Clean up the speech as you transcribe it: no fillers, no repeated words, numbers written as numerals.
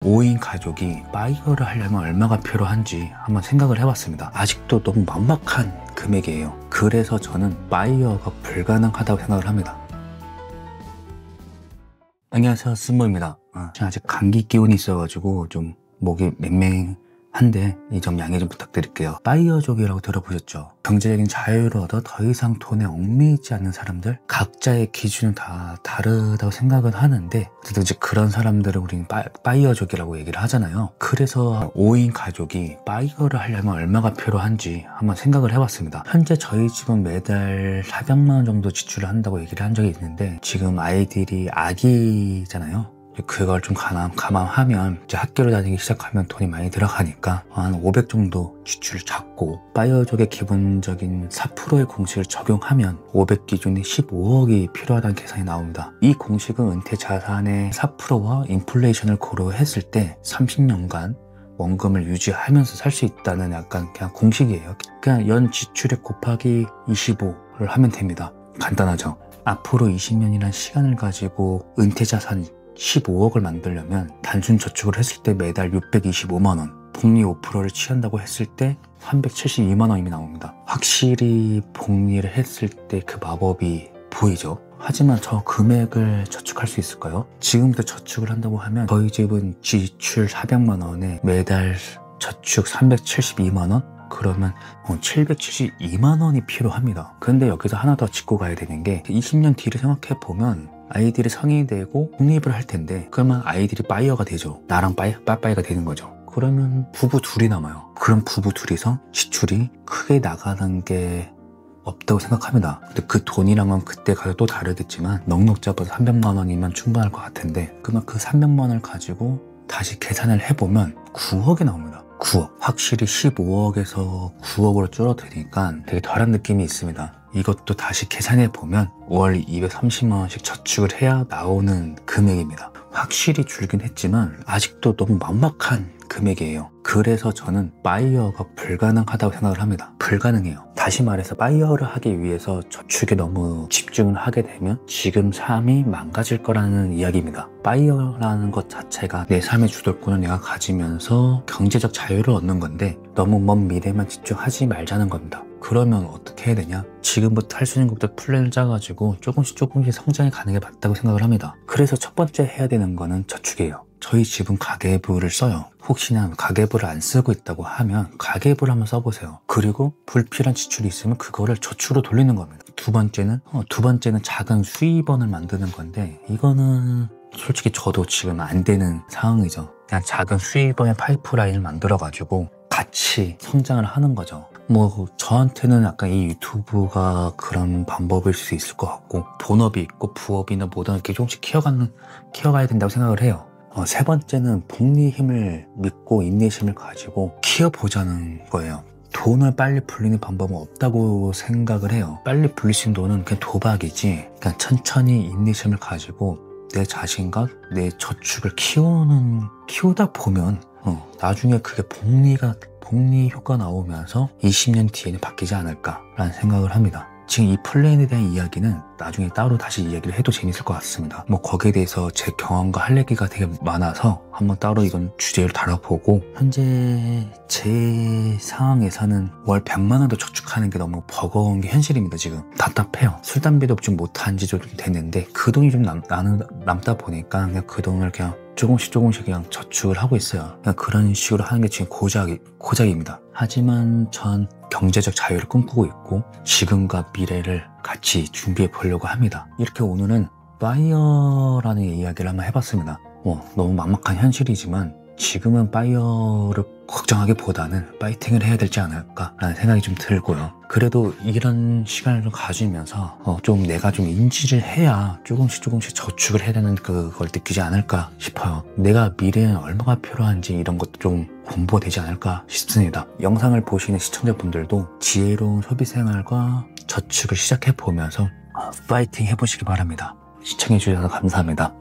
5인 가족이 바이어를 하려면 얼마가 필요한지 한번 생각을 해봤습니다. 아직도 너무 막막한 금액이에요. 그래서 저는 바이어가 불가능하다고 생각을 합니다. 안녕하세요, 쓴모입니다. 제가 아직 감기 기운이 있어가지고 좀 목이 맹맹한데 이 점 양해 좀 부탁드릴게요. 바이어족이라고 들어보셨죠? 경제적인 자유를 얻어 더 이상 돈에 얽매이지 않는 사람들, 각자의 기준은 다 다르다고 생각은 하는데 어쨌든 이제 그런 사람들을 우리는 바이어족이라고 얘기를 하잖아요. 그래서 5인 가족이 바이어를 하려면 얼마가 필요한지 한번 생각을 해봤습니다. 현재 저희 집은 매달 400만 원 정도 지출을 한다고 얘기를 한 적이 있는데, 지금 아이들이 아기잖아요. 그걸 좀 감안하면 이제 학교를 다니기 시작하면 돈이 많이 들어가니까 한 500 정도 지출을 잡고, 바이어족의 기본적인 4%의 공식을 적용하면 500 기준에 15억이 필요하다는 계산이 나옵니다. 이 공식은 은퇴 자산의 4%와 인플레이션을 고려했을 때 30년간 원금을 유지하면서 살 수 있다는 약간 그냥 공식이에요. 그냥 연 지출액 곱하기 25를 하면 됩니다. 간단하죠? 앞으로 20년이라는 시간을 가지고 은퇴 자산 15억을 만들려면 단순 저축을 했을 때 매달 625만 원, 복리 5%를 취한다고 했을 때 372만 원이 나옵니다. 확실히 복리를 했을 때 그 마법이 보이죠? 하지만 저 금액을 저축할 수 있을까요? 지금부터 저축을 한다고 하면 저희 집은 지출 400만 원에 매달 저축 372만 원? 그러면 772만 원이 필요합니다. 근데 여기서 하나 더 짚고 가야 되는 게, 20년 뒤를 생각해보면 아이들이 성인이 되고 독립을 할 텐데, 그러면 아이들이 바이어가 되죠. 나랑 빠빠이가 되는 거죠. 그러면 부부 둘이 남아요. 그럼 부부 둘이서 지출이 크게 나가는 게 없다고 생각합니다. 근데 그 돈이랑은 그때 가서 또 다르겠지만 넉넉 잡아서 300만 원이면 충분할 것 같은데, 그러면 그 300만 원을 가지고 다시 계산을 해보면 9억이 나옵니다. 9억. 확실히 15억에서 9억으로 줄어드니까 되게 덜한 느낌이 있습니다. 이것도 다시 계산해보면 월 230만 원씩 저축을 해야 나오는 금액입니다. 확실히 줄긴 했지만 아직도 너무 막막한 금액이에요. 그래서 저는 바이어가 불가능하다고 생각을 합니다. 불가능해요. 다시 말해서 바이어를 하기 위해서 저축에 너무 집중을 하게 되면 지금 삶이 망가질 거라는 이야기입니다. 바이어라는 것 자체가 내 삶의 주도권을 내가 가지면서 경제적 자유를 얻는 건데, 너무 먼 미래만 집중하지 말자는 겁니다. 그러면 어떻게 해야 되냐? 지금부터 할 수 있는 것부터 플랜을 짜가지고 조금씩 성장해 가는 게 맞다고 생각을 합니다. 그래서 첫 번째 해야 되는 거는 저축이에요. 저희 집은 가계부를 써요. 혹시나 가계부를 안 쓰고 있다고 하면 가계부를 한번 써보세요. 그리고 불필요한 지출이 있으면 그거를 저축으로 돌리는 겁니다. 두 번째는 작은 수입원을 만드는 건데, 이거는 솔직히 저도 지금 안 되는 상황이죠. 그냥 작은 수입원의 파이프라인을 만들어가지고 같이 성장을 하는 거죠. 저한테는 약간 이 유튜브가 그런 방법일 수 있을 것 같고, 본업이 있고 부업이나 뭐든 이렇게 조금씩 키워가야 된다고 생각을 해요. 세 번째는 복리의 힘을 믿고 인내심을 가지고 키워보자는 거예요. 돈을 빨리 불리는 방법은 없다고 생각을 해요. 빨리 불릴 수 있는 돈은 그냥 도박이지, 그냥 천천히 인내심을 가지고 내 자신과 내 저축을 키우다 보면 나중에 그게 복리 효과 나오면서 20년 뒤에는 바뀌지 않을까라는 생각을 합니다. 지금 이 플랜에 대한 이야기는 나중에 따로 다시 이야기를 해도 재밌을 것 같습니다. 거기에 대해서 제 경험과 할 얘기가 되게 많아서 한번 따로 이건 주제를 다뤄보고, 현재 제 상황에서는 월 100만 원도 저축하는 게 너무 버거운 게 현실입니다. 지금 답답해요. 술, 담배도 좀 못한 지 좀 됐는데 그 돈이 좀 남다 보니까 그냥 그 돈을 그냥 조금씩 그냥 저축을 하고 있어요. 그냥 그런 식으로 하는 게 지금 고작입니다. 하지만 전 경제적 자유를 꿈꾸고 있고 지금과 미래를 같이 준비해 보려고 합니다. 이렇게 오늘은 바이어라는 이야기를 한번 해봤습니다. 너무 막막한 현실이지만 지금은 바이어를 걱정하기보다는 파이팅을 해야 되지 않을까라는 생각이 좀 들고요. 그래도 이런 시간을 좀 가지면서 좀 내가 좀 인지를 해야 조금씩 저축을 해야 되는 그걸 느끼지 않을까 싶어요. 내가 미래에 얼마가 필요한지 이런 것도 좀 공부가 되지 않을까 싶습니다. 영상을 보시는 시청자분들도 지혜로운 소비 생활과 저축을 시작해 보면서 파이팅 해보시기 바랍니다. 시청해 주셔서 감사합니다.